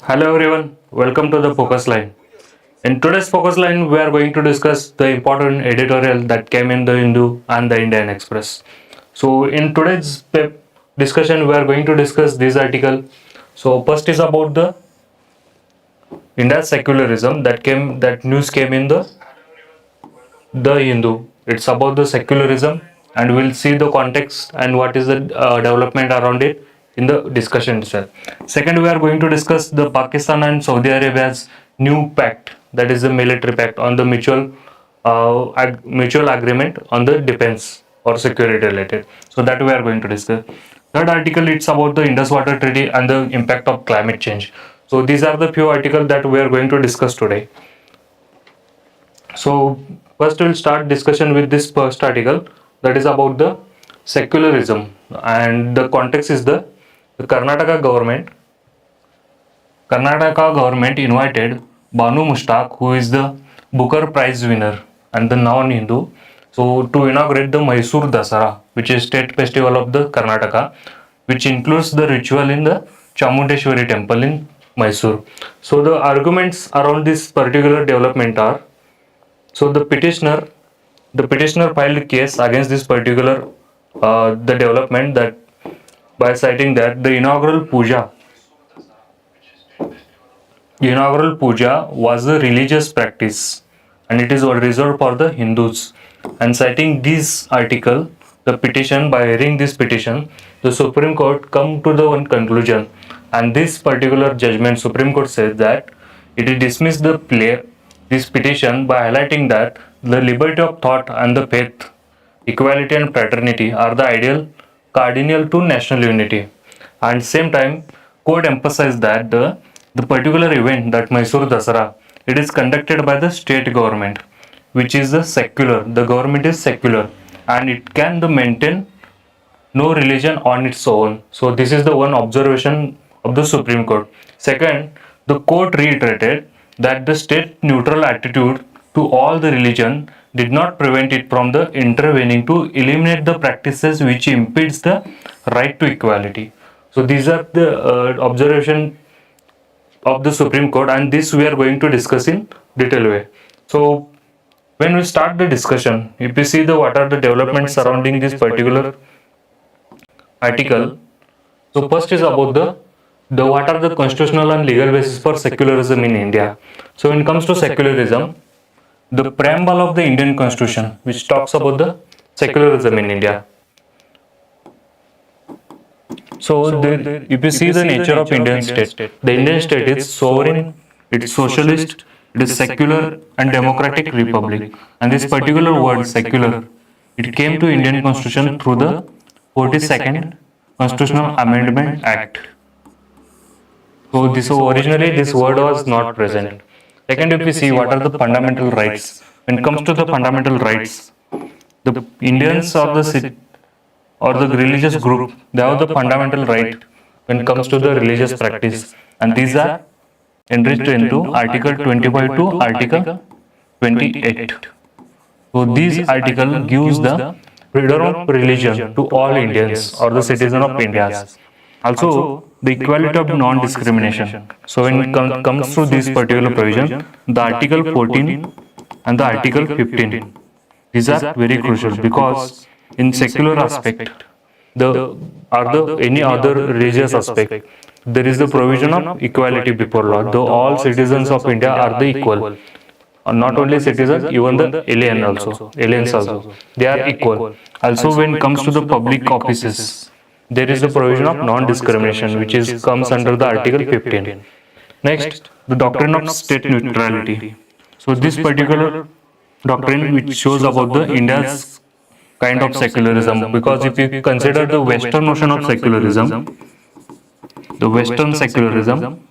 Hello everyone, welcome to the focus line. In today's focus line, we are going to discuss the important editorial that came in the Hindu and the Indian Express. So, in today's discussion, we are going to discuss this article. So, first is about the India's secularism that news came in the Hindu. It's about the secularism, and we'll see the context and what is the development around it in the discussion itself. Second, we are going to discuss the Pakistan and Saudi Arabia's new pact, that is the military pact on the mutual agreement on the defense or security related. So that we are going to discuss. Third article, it's about the Indus Water Treaty and the impact of climate change. So these are the few articles that we are going to discuss today. So first we'll start discussion with this first article, that is about the secularism, and the context is the Karnataka government invited Banu Mushtaq, who is the Booker Prize winner and the non-Hindu, so to inaugurate the Mysore Dasara, which is state festival of the Karnataka, which includes the ritual in the Chamundeshwari temple in Mysore. So the arguments around this particular development are, so the petitioner filed a case against this particular the development, that by citing that the inaugural puja was a religious practice and it is reserved for the Hindus. And citing this article, the petition, by hearing this petition, the Supreme Court come to the one conclusion. And this particular judgment, Supreme Court says that it dismissed this petition by highlighting that the liberty of thought and the faith, equality and fraternity are the ideal cardinal to national unity. And same time, court emphasized that the particular event, that Mysore Dasara, it is conducted by the state government, which is the secular. The government is secular, and it can maintain no religion on its own. So this is the one observation of the Supreme Court. Second, the court reiterated that the state neutral attitude to all the religion did not prevent it from the intervening to eliminate the practices which impedes the right to equality. So these are the observation of the Supreme Court, and this we are going to discuss in detail way. So when we start the discussion, if we see the what are the developments surrounding this particular article. So first is about the what are the constitutional and legal basis for secularism in India. So when it comes to secularism, the preamble of the Indian Constitution, which talks about the secularism in India. So if you see the nature of Indian state, the Indian state is sovereign, it is socialist, it is secular and democratic republic. And this particular word secular, it came to Indian Constitution through the 42nd Constitutional Amendment Act. So originally this word was not present. Second, if we see what are the fundamental rights, when it comes to the fundamental rights, the Indians or the religious group, they have the fundamental right when it comes to the religious practice, and these are enriched into Article 25 to Article 28. So these article gives the freedom of religion to all Indians or the citizen of India. Also, the equality of non-discrimination. So when it comes to this particular provision, the Article 14 and the Article 15, these are very crucial because in secular aspect, any other religious aspect, there is the provision of equality before law. Though all citizens of India are the equal. Not only citizens, even the aliens also, they are equal. Also, when it comes to the public offices, there is the provision of non-discrimination, which comes under the Article 15. Next, the doctrine of state neutrality. So this particular doctrine, which shows about the India's kind of secularism, because if you consider the Western notion of secularism, the Western secularism,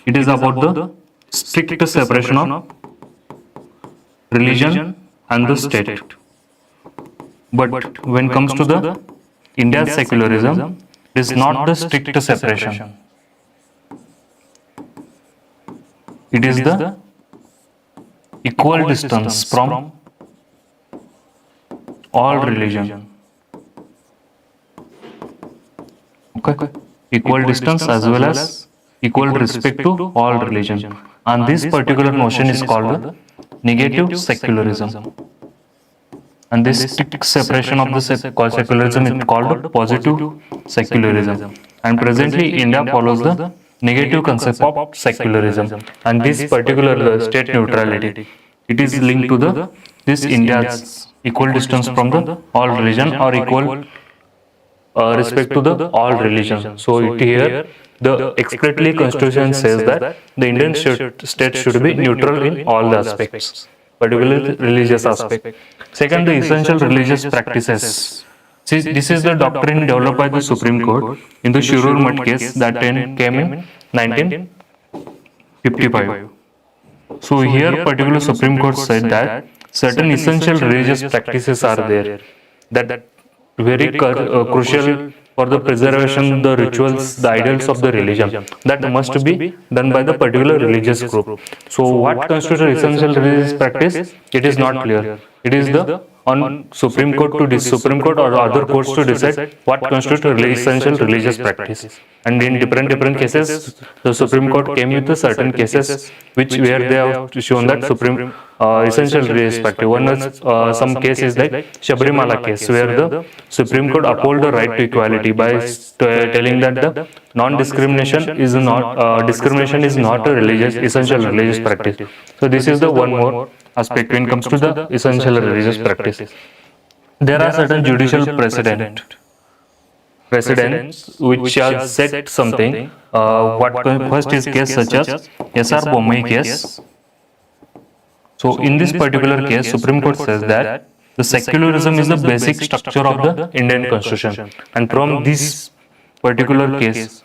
it is about the strict separation of religion and the state. But when it comes to the India's secularism, it is not the strict separation. It is the equal distance from all religion. Okay, equal distance as well as equal respect to all religion. And this particular notion is called the negative secularism. And this strict separation of the secularism is called positive secularism. And presently, India follows the negative concept of secularism. And this particular state neutrality, it is linked to the this India's equal distance from the all religion or equal respect to the all religion. So it here the explicitly constitution says that the Indian state should be neutral in all the aspects, particularly religious aspect. Second, the essential religious practices. See, this is the doctrine developed by the Supreme Court in the Shirur Mutt case that came in 1955. So here, particular Supreme Court said that certain essential religious practices are there that very crucial for the preservation, the rituals, the ideals of the religion that must be done by the particular religious group. So what constitutes essential religious practice? It is not clear. It is the on Supreme Court Supreme Court or other courts to decide what constitutes essential religious practice. And in different cases, the Supreme Court came with certain cases where they have shown that essential religious practice. One is some cases like Sabrimala case, where the Supreme Court uphold the right to equality by telling that the non-discrimination is not a essential religious practice. So this is the one more aspect when it comes to the essential religious practice. There are certain judicial precedents which have said something. First is case such as S.R. Bommai case. So in this particular case, Supreme Court says that the secularism is the basic structure of the Indian Constitution, and from this particular case,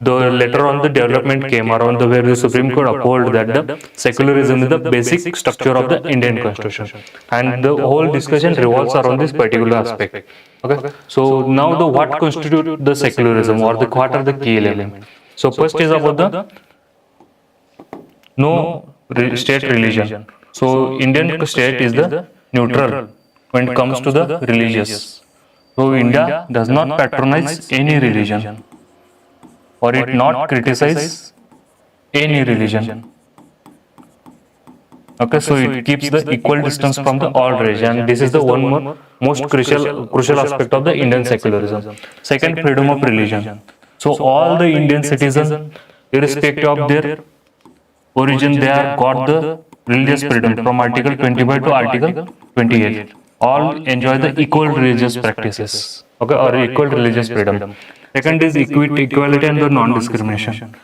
the later on the development came around where the Supreme Court uphold that the secularism is the basic structure of the Indian Constitution, and the whole discussion revolves around this particular aspect. Okay, so now the what constitutes the secularism or what are the key elements? So first is about the no state religion. So Indian state is the neutral when it comes to the religious. So India does not patronize any religion, or it not criticize any religion. Okay, so it keeps the equal distance from the all religion. This is the one more most crucial aspect of the Indian secularism. Second, freedom of religion. So all the Indian citizens, irrespective of their origin, they are got the religious freedom from Article 25 to Article 28. All enjoy the equal religious practices. Okay, or equal religious freedom. Second is equality and the non-discrimination.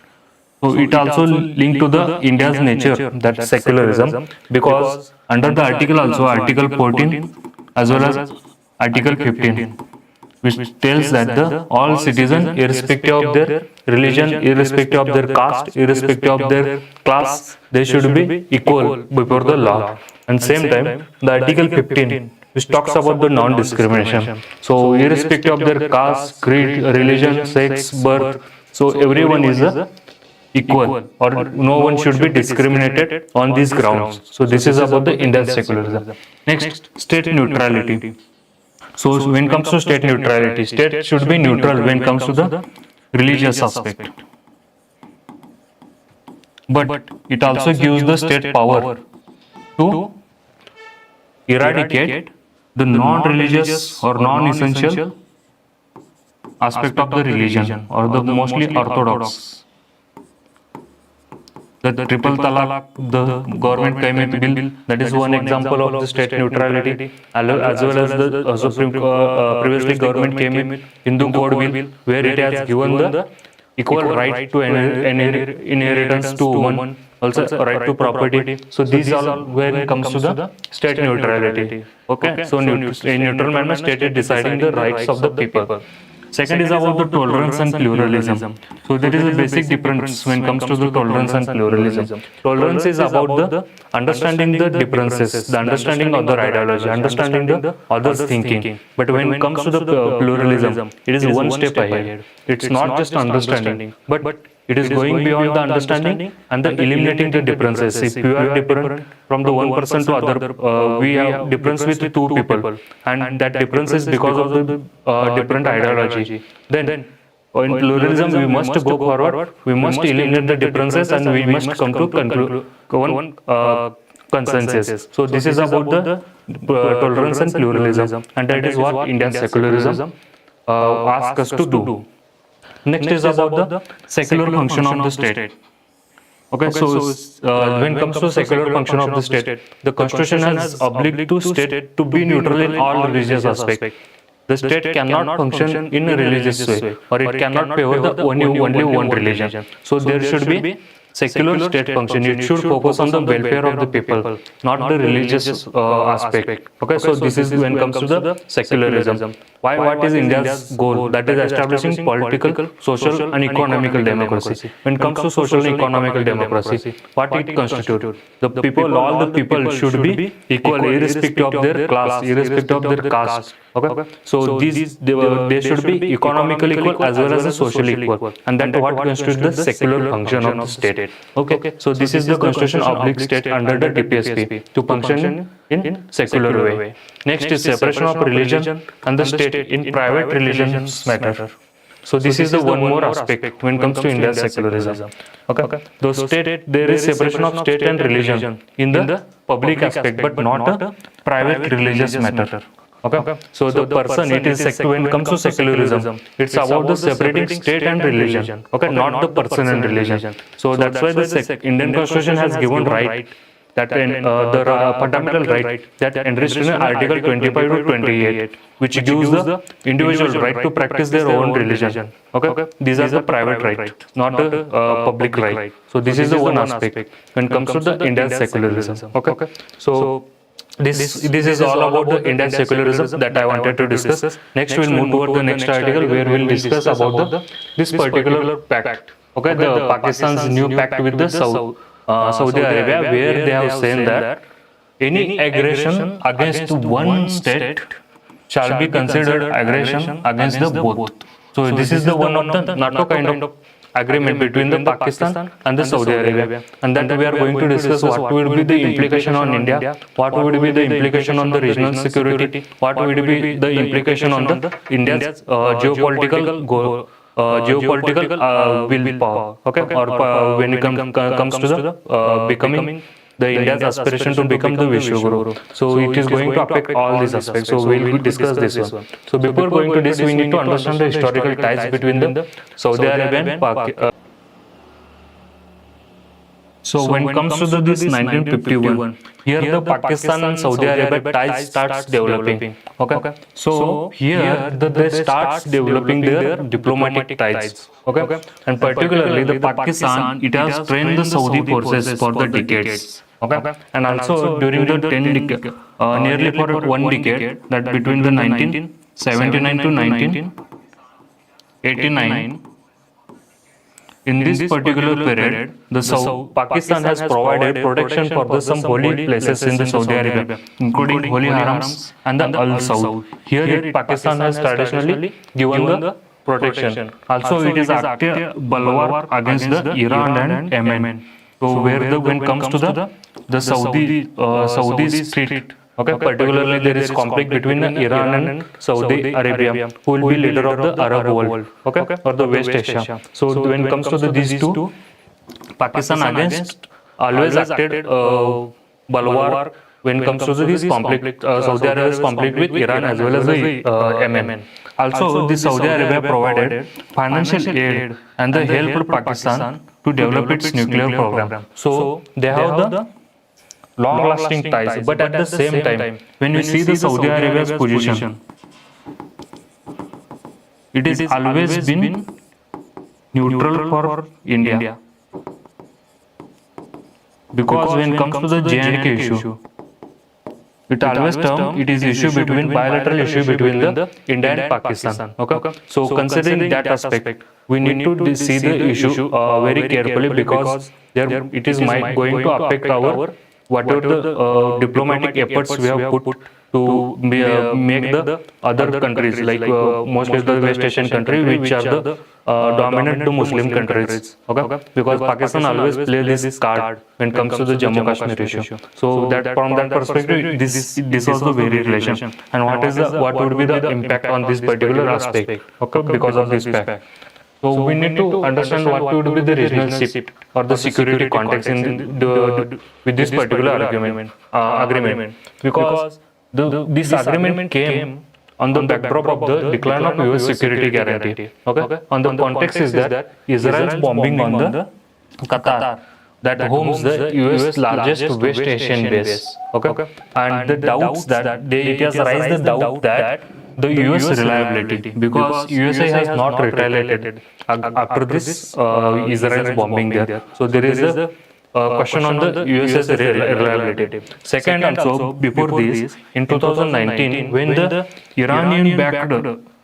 So it also linked to the India's nature, that secularism, because under the article also, Article 14 as well as Article 15, which tells that the all citizens, irrespective of their religion, irrespective of their caste, irrespective of their class, they should be equal before the law. And same time, the Article 15, which talks about the non-discrimination. So irrespective of their caste, creed, religion, sex, birth, so everyone is equal, or no one should be discriminated on these grounds. So this is about the Indian secularism. Next, state neutrality. So when it comes to state neutrality, state should be neutral when it comes to the religious aspect. But it also gives the state power to eradicate the non-religious or non-essential aspect of the religion, or the mostly orthodox. The triple talaq, the government came with bill, that is one example of the state neutrality, as well as the previously government came in Hindu code bill, where it has given the equal right to inheritance to women, also right to property. So these all when it comes to the state neutrality. Okay, so in neutral manner, state is deciding the rights of the people. Second is about the tolerance and pluralism. So there is a basic difference when it comes to the tolerance and pluralism. Tolerance is about the understanding the differences, the understanding of the ideology, understanding the others' thinking. But when it comes to the pluralism, it is one step ahead. It's not just understanding, but it is going beyond the understanding and the eliminating the differences. If you are different from the one person to other, we have difference with two people, and that difference is because of the different ideology. Then in pluralism we must go forward, we must eliminate the differences, and we must come to one consensus. So this is about the tolerance and pluralism, and that is what Indian secularism asks us to do. Next is about the secular function of the state. Okay, so when it comes to secular function of the state, the constitution has obliged to state to be neutral in all religious aspects. The state cannot function in a religious way, or it cannot favor the only one religion. So there should be secular state function. It should focus on the welfare of the people, not the religious aspect. Okay, so this is when it comes to the secularism. Why? What is India's goal? That is establishing political, social, and economical democracy. When it comes to social and economical democracy, what it constitutes? The people, all the people should be equal, irrespective of their class, irrespective of their caste. Okay, so they should be economically equal as well as socially equal, and that what constitutes the secular function of the state. Okay, so this is the constitution oblique state under the TPSP to function in secular way. Next is separation of religion and the state in private religions matter. So this is the one more aspect when it comes to India's secularism. Okay, the state, there is separation of state and religion in the public aspect, but not a private religious matter. Okay, so the person, it is when it comes to secularism, it's about the separating state and religion. Okay, not the person and religion. So that's why the Indian Constitution has given right, that the fundamental right that enriched in Article 25 to 28, which gives the individual right to practice their own religion. Okay, these are the private right, not the public right. So this is the one aspect when it comes to the Indian secularism. Okay, so this is all about the Indian secularism that I wanted to discuss. Next we'll move toward the next article where we'll discuss about this particular pact. Okay, the Pakistan's new pact with the Saudi Arabia, where they have said that any aggression against one state shall be considered aggression against the both. So this is the one of the NATO kind of agreement between the Pakistan and the Saudi Arabia, and that we are going to discuss what would be the implication on India, what would be the implication on the regional security, what would be the implication on the India's geopolitical goal, geopolitical willpower. Okay, or when it comes to the becoming the India's aspiration to become the Vishwaguru. So it is going to affect all these aspects. So we will discuss this one. So before going to this, we need to understand the historical ties between the Saudi Arabia and Pakistan. So when it comes to this 1951, here the Pakistan and Saudi Arabia ties starts developing. Okay, so here they starts developing their diplomatic ties. Okay, and particularly the Pakistan, it has trained the Saudi forces for the decades. Okay, and also during the 10 decade, nearly for 1 decade, that between the 1979 to 1989. In this particular period, Pakistan has provided protection for some holy places in the Saudi Arabia, including holy harams and the Al Saud. Here, Pakistan has traditionally given the protection. Also, it is active bulwark against the Iran and Yemen. So, when it comes to the Saudi street. Okay, particularly there is conflict between Iran and Saudi Arabia, who will be leader of the Arab world, okay, or the West Asia. So when it comes to these two, Pakistan against always acted bulwark when it comes to this conflict, Saudi Arabia's conflict with Iran as well as the Yemen. Also, the Saudi Arabia provided financial aid and the help to Pakistan to develop its nuclear program. So they have the long-lasting ties, but at the same time, when we see the Saudi Arabia's position, it is always been neutral for India, because when it comes to the J&K issue, it always it is bilateral issue between the India and Pakistan. Okay, so considering that aspect, we need to see the issue very carefully, because it is going to affect our whatever the diplomatic efforts we have put to make the other countries, like mostly the West Asian countries, which are the dominant to Muslim countries. Okay, because Pakistan always plays this card when it comes to the Jammu Kashmir issue. So that from that perspective, this was the very relation, and what would be the impact on this particular aspect. Okay, because of this fact. So we need to understand what would be the regional shift or the security context in with this particular agreement, because this agreement came on the backdrop of the decline of US security guarantee. Okay, on the context is that Israel's bombing on the Qatar, that homes the US largest West Asian base. Okay, and the doubts that it has raised the doubt that the US reliability, because USA has not retaliated after this Israel's bombing there. So there is a question on the US's reliability. Second, also before this, in 2019, when the Iranian backed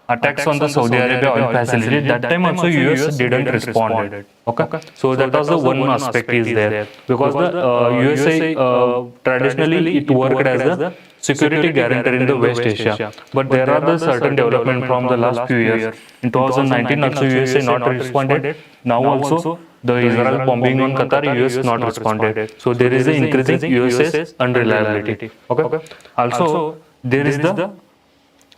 attacks on the Saudi Arabia oil facility, that time also US didn't respond. Okay, so that was the one aspect is there, because the USA traditionally it worked as the security guarantor in the West Asia, but there are the certain development from the last few years. In 2019 also USA not responded. Now also the Israel bombing on Qatar, US not responded. So there is an increasing US's unreliability. Okay, also there is the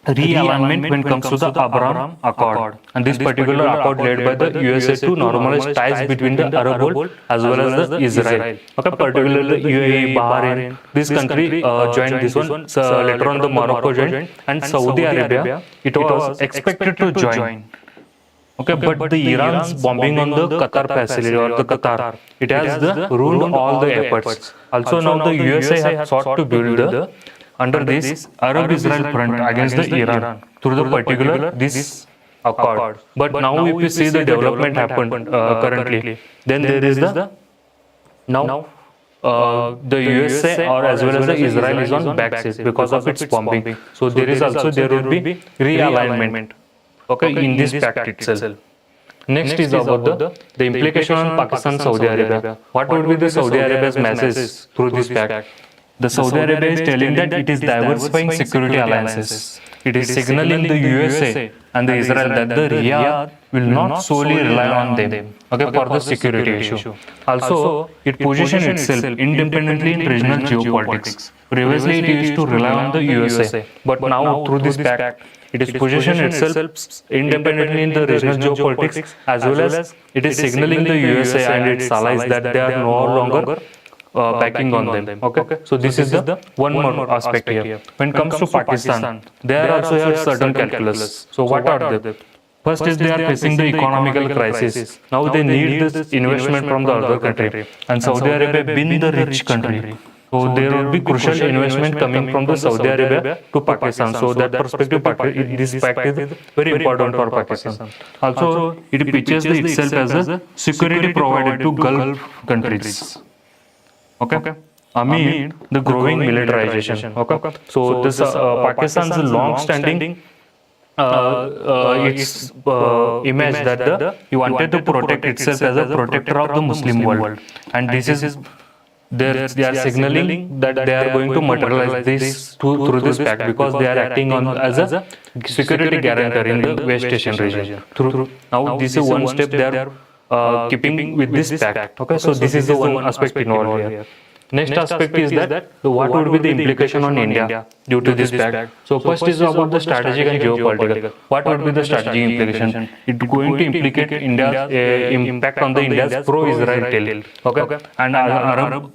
realignment when it comes to the Abraham Accord, and this particular accord led by the USA to normalize ties between the Arab world as well as the Israel. Okay, particularly the UAE, Bahrain, this country joined this one. So later on the Morocco joined, and Saudi Arabia, it was expected to join. Okay, but the Iran's bombing on the Qatar facility or the Qatar, it has ruined all the efforts. Also now the USA has sought to build the under this Arab-Israel front against the Iran through the particular this accord. But now if we see the development happened currently, then there is the now the USA or as well as the Israel is on backseat because of its bombing. So there will be realignment. Okay, in this pact itself. Next is about the implication on Pakistan, Saudi Arabia. What would be the Saudi Arabia's message through this pact? The Saudi Arabia is telling that it is diversifying security alliances. It is signaling the USA and the Israel that the Riyadh will not solely rely on them, okay, for the security issue. Also, it positions itself independently in regional geopolitics. Previously, it used to rely on the USA, but now through this pact, it is positioning itself independently in the regional geopolitics, as well as it is signaling the USA and its allies that they are no longer backing on them. Okay, so this is the one more aspect here. When it comes to Pakistan, they also have certain calculus. So what are they? First is they are facing the economical crisis. Now they need this investment from the other country, and Saudi Arabia being the rich country, so there will be crucial investment coming from the Saudi Arabia to Pakistan. So that perspective, this pact is very important for Pakistan. Also, it pitches itself as a security provider to Gulf countries. Okay, amid the growing militarization. Okay, so this Pakistan's long-standing its image that he wanted to protect itself as a protector of the Muslim world, and this is they are signaling that they are going to materialize this through this pact, because they are acting on as a security guarantor in the West Asian region. Now this is one step they are keeping with this pact. Okay, so this is the one aspect involved here. Next aspect is that what would be the implication on India due to this pact. So first is about the strategic and geopolitical. What would be the strategic implication? It's going to implicate India's impact on the India's pro-Israel tilt. Okay, and Arab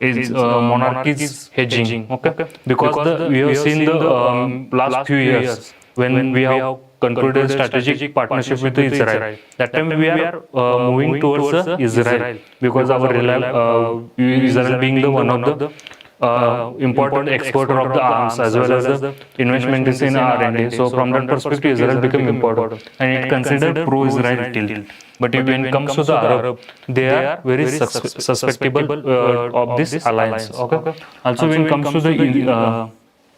is monarchies hedging. Okay, because we have seen the last few years when we have concluded strategic partnership with Israel. That time we are moving towards Israel, because our Israel being the one of the important exporter of the arms as well as the investment is in R&D. So from that perspective, Israel became important, and it considered pro-Israel tilt. But when it comes to the Arab, they are very susceptible of this alliance. Okay. Also, when it comes to the India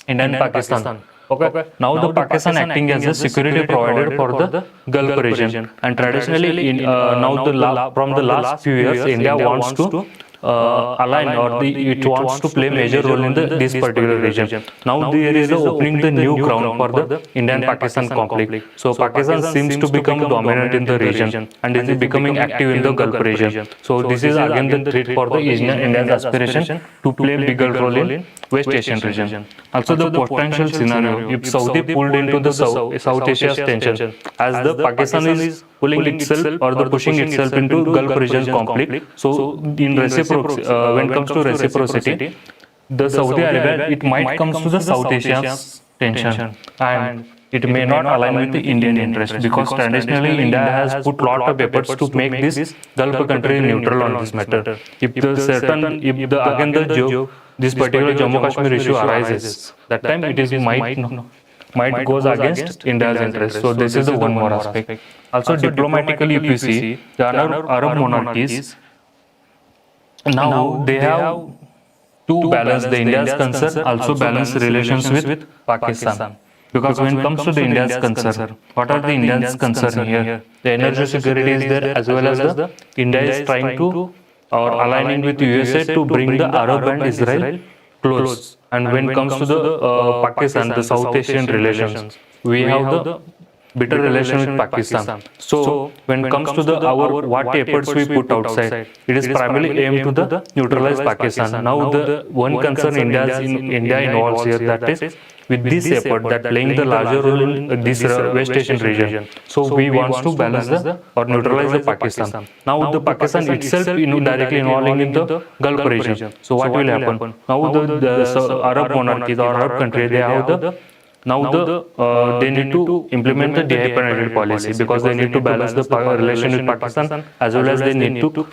and Pakistan. Okay. Now the Pakistan acting as a security provider for the Gulf region, and traditionally, from the last few years, India wants to align, or it wants to play major role in this particular region. Now there is opening the new ground for the Indian-Pakistan conflict. So Pakistan seems to become dominant in the region and is becoming active in the Gulf region. So this is again the threat for the India's aspiration to play bigger role in West Asian region. Also the potential scenario, if Saudi pulled into the South Asia's tension, as the Pakistan is pulling itself or the pushing itself into Gulf region conflict. So in reciprocity, when it comes to reciprocity, the Saudi Arabia, it might comes to the South Asia's tension, and it may not align with the Indian interest, because traditionally India has put lot of efforts to make this Gulf country neutral on this matter. If this particular Jammu Kashmir issue arises, that time it is might goes against India's interest. So this is the one more aspect. Also diplomatically, if you see the Arab monarchies, now they have to balance the India's concern, also balance relations with Pakistan. Because when it comes to the India's concern, what are the India's concern here? The energy security is there, as well as the India is trying to or aligning with USA to bring the Arab and Israel close. And when it comes to the Pakistan, the South Asian relations, we have the better relation with Pakistan. So when it comes to the our what efforts we put outside, it is primarily aimed to the neutralize Pakistan. Now the one concern India involves here, that is with this effort that playing the larger role in this West Asian region. So we want to balance or neutralize the Pakistan. Now the Pakistan itself directly involving in the Gulf region. So what will happen? Now the Arab monarchies or Arab country, they have they need to implement the dehyphenated policy, because they need to balance the relation with Pakistan, as well as they need to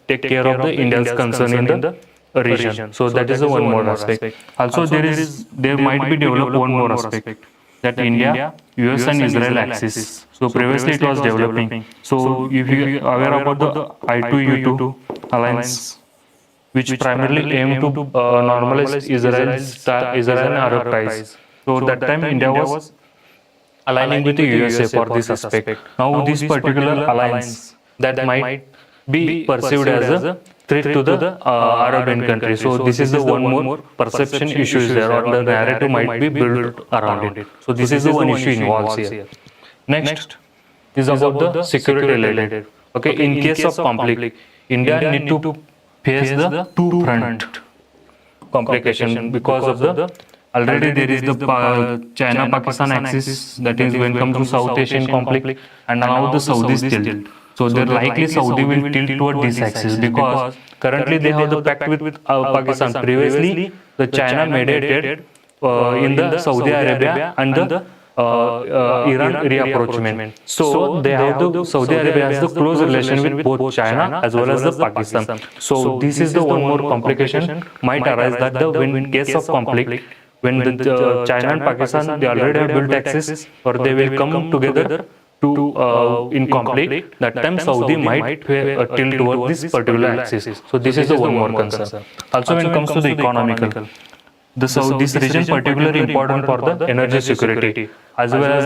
take care of the India's concern in the region. So that is the one more aspect. Also there might be developed one more aspect, that India, US and Israel axis. So previously it was developing. So if you are aware about the I2U2 alliance, which primarily aim to normalize Israel and Arab ties. So that time India was aligning with the USA for this aspect. Now this particular alliance that might be perceived as a threat to the Arabian country. So this is the one more perception issues there, or the narrative might be built around it. So this is the one issue involved here. Next is about the security related. Okay, in case of conflict, India need to face the two-front complication, because of the already there is the China-Pakistan axis, that is when it comes to South Asian conflict, and now the Saudis tilt. So they're likely Saudi will tilt toward this axis, because currently they have the pact with Pakistan. Previously, the China mediated in the Saudi Arabia and the Iran reapproachment. So they have the Saudi Arabia has the close relation with both China as well as the Pakistan. So this is the one more complication might arise, that when in case of conflict, when the China and Pakistan, they already have built axis, or they will come together to in conflict, that time Saudi might tilt toward this particular axis. So this is the one more concern. Also when it comes to the economical, this region particularly important for the energy security, as well as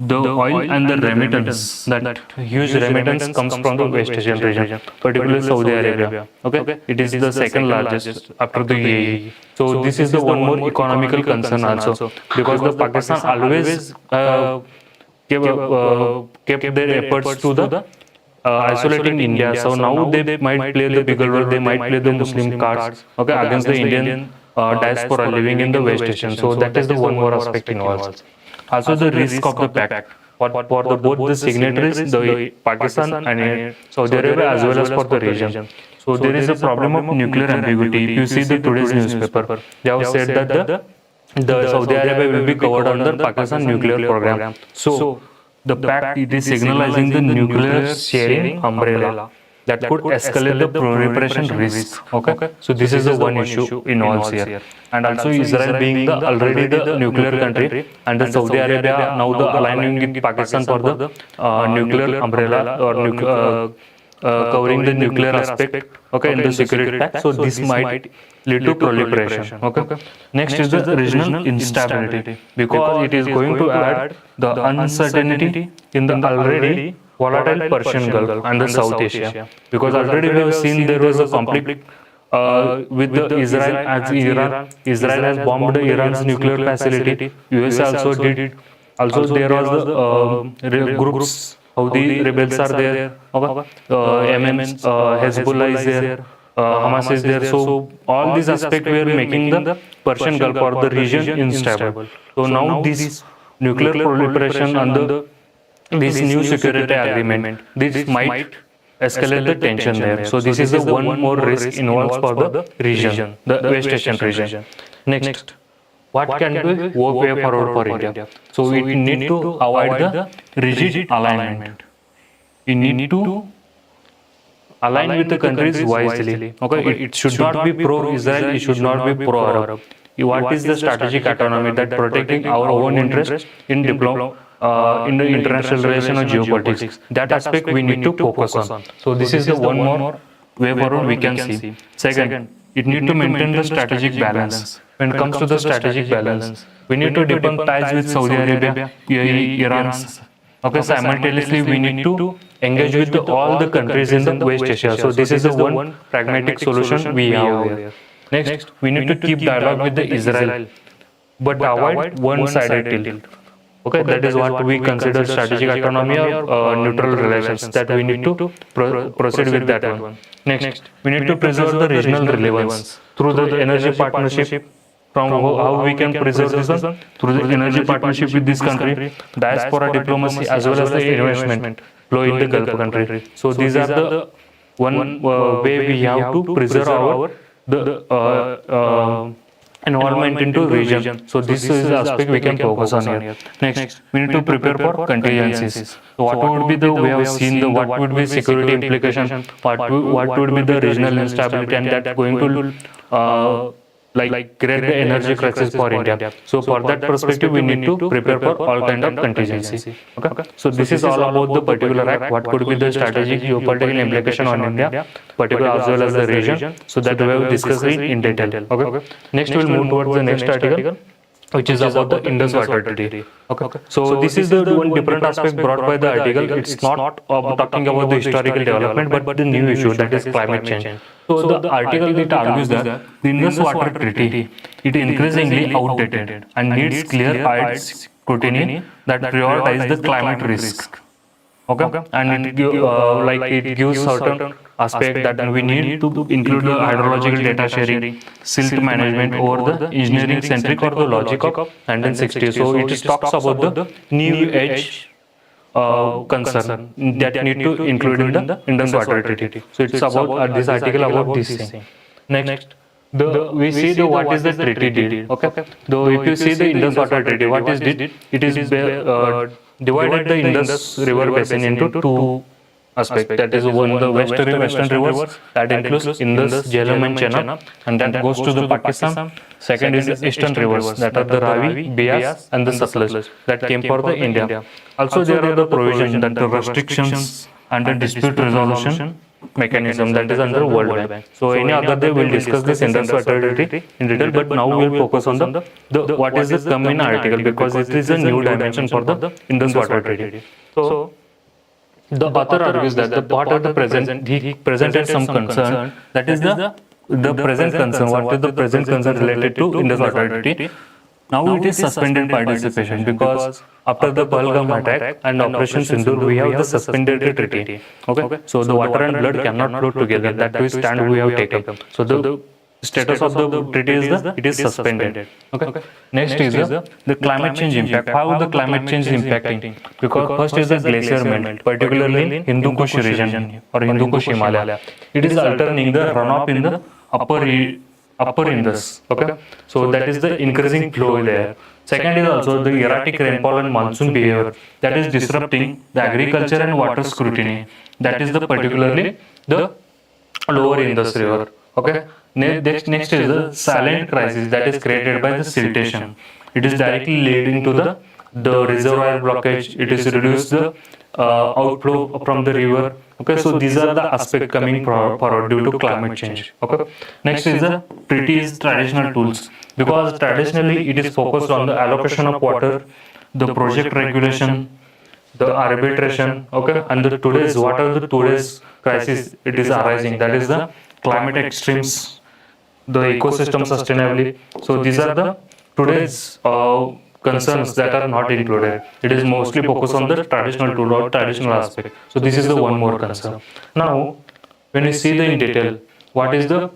the oil and the remittance. That huge remittance comes from the West Asian region, particularly Saudi Arabia. Okay, it is the second largest after the UAE. So this is the one more economical concern also, because the Pakistan always kept their efforts to the isolating India. So now they might play the bigger role. They might play the Muslim cards, okay, against the Indian diaspora living in the West Asian. So that is the one more aspect involved. Also the risk of the pact, for both the signatories, the Pakistan and Saudi Arabia, as well as for the region. So there is a problem of nuclear ambiguity. If you see the today's newspaper, they have said that the Saudi Arabia will be covered under Pakistan nuclear program. So the pact, it is signalizing the nuclear sharing umbrella that could escalate the proliferation risk. Okay, so this is the one issue involved here. And also Israel being already the nuclear country, and the Saudi Arabia now the aligning with Pakistan for the nuclear umbrella, or covering the nuclear aspect, okay, in the security pact. So this might lead to proliferation. Okay. Next is the regional instability, because it is going to add the uncertainty in the already volatile Persian Gulf and the South Asia, because already we have seen there was a conflict with the Israel, as Israel has bombed Iran's nuclear facility. US also did. Also there was the groups, how the rebels are there. Yemen's Hezbollah is there. Hamas is there. So all these aspects were making the Persian Gulf or the region unstable. So now this nuclear proliferation and the this new security agreement, this might escalate the tension there. So this is the one more risk involved for the region, the West Asian region. Next, what can be way forward for India? So we need to avoid the rigid alignment. We need to align with the countries wisely. Okay, it should not be pro-Israel, it should not be pro-Arab. What is the strategic autonomy that protecting our own interest in in the international relation or geopolitics? That aspect we need to focus on. So this is the one more way forward we can see. Second, it need to maintain the strategic balance. When it comes to the strategic balance, we need to deepen ties with Saudi Arabia, UAE, Iran. Okay, simultaneously we need to engage with all the countries in the West Asia. So this is the one pragmatic solution we have here. Next, we need to keep dialogue with the Israel, but avoid one-sided tilt. Okay, that is what we consider strategic autonomy or neutral relations. That we need to proceed with that one. Next, we need to preserve the regional relevance through the energy partnership. From how we can preserve this one through the energy partnership with this country, diaspora diplomacy as well as the investment flow in the Gulf country. So these are the one way we have to preserve our involvement into region. So this is the aspect we can focus on here. Next, we need to prepare for contingencies. So what would be the way of seeing the what would be security implication, what would be the regional instability, and that going to like create the energy crisis for India. So for that perspective, we need to prepare for all kind of contingency. Okay. So this is all about the particular act. What could be the strategic geopolitical implication on India, particular as well as the region. So that we have discussed it in detail. Okay. Next, we'll move towards the next article, which is about the Indus Water Treaty. Okay. So this is the one different aspect brought by the article. It's not talking about the historical development, but the new issue, that is climate change. So the article it argues that the Indus Water Treaty it increasingly outdated and needs clear-eyed scrutiny that prioritize the climate risk. Okay, and it gives certain aspect that we need to include the hydrological data sharing, silt management over the engineering centric or the logic of 1960. So it talks about the new age concern that need to include in the Indus Water Treaty. So it's about this article about this thing. Next, we see the what is the treaty did. Okay, though if you see the Indus Water Treaty, what is did? It is divided the Indus River basin into two aspects. That is one the western rivers that includes Indus, Jhelum and Chenab, and that goes to the Pakistan. Second is the eastern rivers that are the Ravi, Beas and the Satluj that came for the India. Also there are the provisions that the restrictions and the dispute resolution mechanism that is under World Bank. So any other day we'll discuss this Indus Water Treaty in detail, but now we'll focus on the what is the come in article, because it is a new dimension for the Indus Water Treaty. So the author argues that the part of the present, he presented some concern, that is the present concern. What is the present concern related to Indus Water Treaty? Now it is suspended participation, because after the Pahalgam attack and Operation Sindoor, we have the suspended treaty. Okay, so the water and blood cannot flow together. That we stand we have taken. So the status of the treaty is it is suspended. Okay. Next is the climate change impact. How the climate change is impacting? Because first is the glacier melt, particularly in Hindu Kush region or Hindu Kush Himalaya. It is altering the runoff in the upper Indus. Okay, so that is the increasing flow there. Second is also the erratic rainfall and monsoon behavior that is disrupting the agriculture and water scrutiny. That is the particularly the lower Indus River. Okay. Next is the silent crisis that is created by the siltation. It is directly leading to the reservoir blockage. It is reduced the outflow from the river. Okay, so these are the aspects coming forward due to climate change. Okay. Next is the treaty's traditional tools, because traditionally it is focused on the allocation of water, the project regulation, the arbitration. Okay, and what are the today's crisis it is arising? That is the climate extremes, the ecosystem sustainability. So these are the today's concerns that are not included. It is mostly focused on the traditional tool or traditional aspect. So this is the one more concern. Now, when we see the in detail, what is the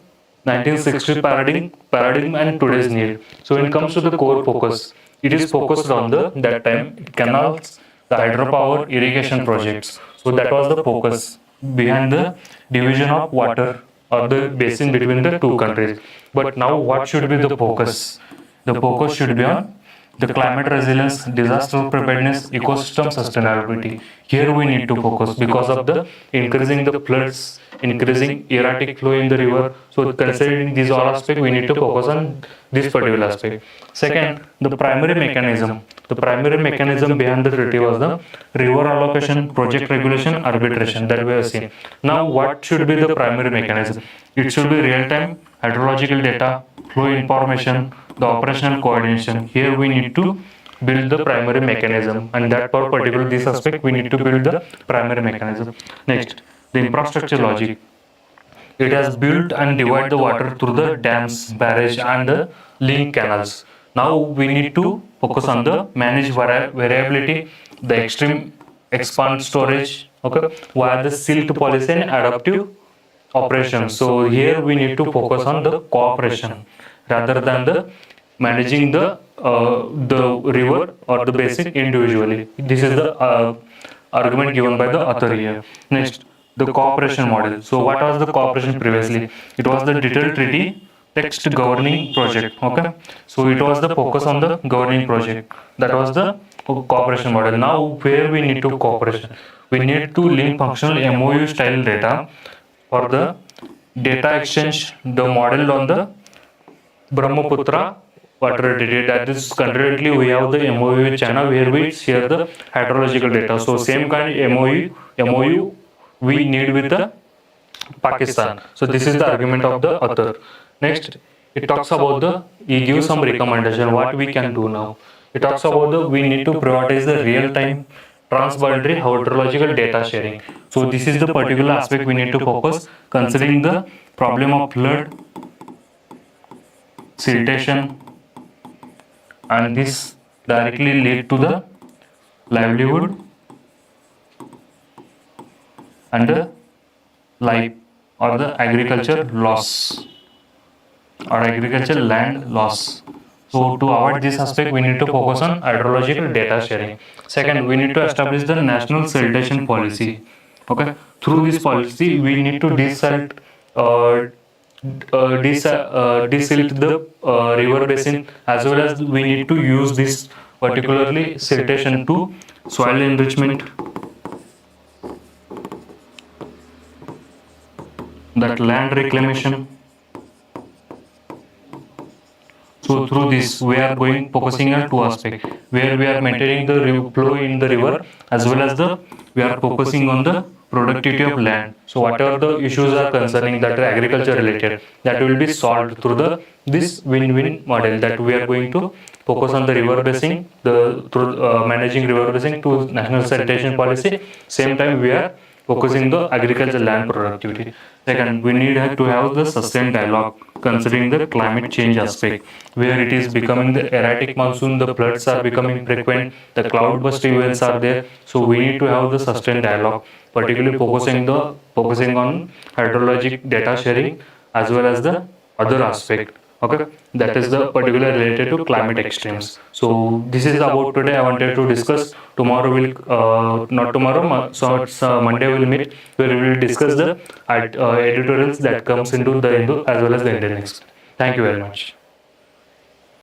1960 paradigm and today's need? So when it comes to the core focus, it is focused on that time canals the hydropower irrigation projects. So that was the focus behind the division of water or the basin between the two countries. But now what should be the focus? The focus should be on the climate resilience, disaster preparedness, ecosystem sustainability. Here we need to focus because of the increasing the floods, increasing erratic flow in the river. So considering these all aspects, we need to focus on this particular aspect. Second, the primary mechanism. The primary mechanism behind the treaty was the river allocation, project regulation, arbitration that we have seen. Now, what should be the primary mechanism? It should be real-time hydrological data, flow information, the operational coordination. Here we need to build the primary mechanism, and that for particular this aspect we need to build the primary mechanism. Next, the infrastructure logic. It has built and divide the water through the dams, barrage, and the link canals. Now we need to focus on the manage variability, the extreme expand storage, okay, via the silt policy and adaptive operations. So here we need to focus on the cooperation rather than the managing the river or the basin individually. This is the argument given by the author here. Next, the cooperation model. So what was the cooperation previously? It was the detailed treaty text governing project. Okay, so it was the focus on the governing project. That was the cooperation model. Now where we need to cooperation? We need to link functional MOU style data for the data exchange, the model on the Brahmaputra water data. That is concurrently we have the MOU with China where we share the hydrological data. So same kind of MOU we need with the Pakistan. So this is the argument of the author. Next, it talks about he gives some recommendation what we can do now. It talks about we need to prioritize the real-time transboundary hydrological data sharing. So this is the particular aspect we need to focus considering the problem of flood, siltation, and this directly lead to the livelihood and the life or the agriculture loss or agricultural land loss. So to avoid this aspect, we need to focus on hydrological data sharing. Second, we need to establish the national siltation policy. Okay, through this policy, we need to desilt the river basin, as well as we need to use this particularly siltation to soil enrichment, that land reclamation. So through this we are going focusing on two aspects where we are maintaining the flow in the river, as well as we are focusing on the productivity of land. So whatever the issues are concerning that are agriculture related, that will be solved through this win-win model, that we are going to focus on the river basin, through managing river basin to national sanitation policy. Same time we are focusing the agriculture land productivity. Second, we need to have the sustained dialogue considering the climate change aspect, where it is becoming the erratic monsoon, the floods are becoming frequent, the cloudburst events are there. So we need to have the sustained dialogue, particularly focusing on hydrologic data sharing as well as the other aspect. Okay, that is the particular related to climate extremes. So this is about today. I wanted to discuss. Tomorrow will not tomorrow, so it's Monday we'll meet where we will discuss the editorials that comes into the Hindu as well as the Indian. Thank you very much.